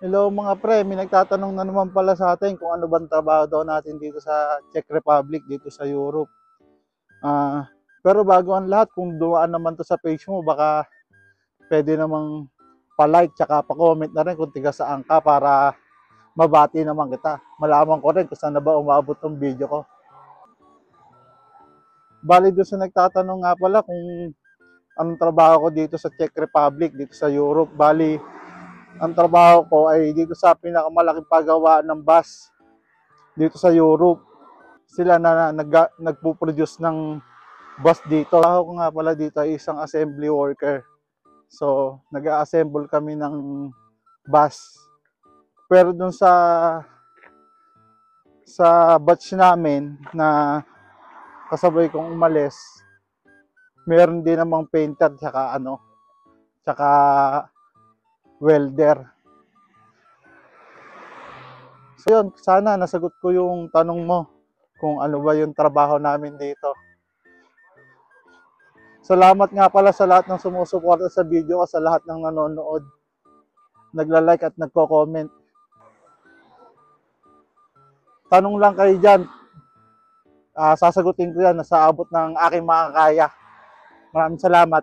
Hello mga pre, may nagtatanong na naman pala sa atin kung ano bang trabaho daw natin dito sa Czech Republic, dito sa Europe. Pero bago ang lahat, kung dumaan naman to sa page mo, baka pwede namang pa-like tsaka pa-comment na rin kung tiga saan ka para mabati naman kita. Malaman ko rin kung saan na ba umabot ng video ko. Bali doon sa nagtatanong nga pala kung anong trabaho ko dito sa Czech Republic, dito sa Europe. Bali, ang trabaho ko ay dito sa pinakamalaking paggawaan ng bus dito sa Europe. Sila na nagpo-produce ng bus dito. Ako nga pala dito ay isang assembly worker. So, nag-assemble kami ng bus. Pero dun sa batch namin na kasabay kong umalis, meron din namang painter tsaka welder. So yun, sana nasagot ko yung tanong mo kung ano ba yung trabaho namin dito. Salamat nga pala sa lahat ng sumusuporta sa video ko, sa lahat ng nanonood, nagla-like at nagko-comment. Tanong lang kayo dyan, sasagutin ko yan sa abot ng aking makakaya. Maraming salamat.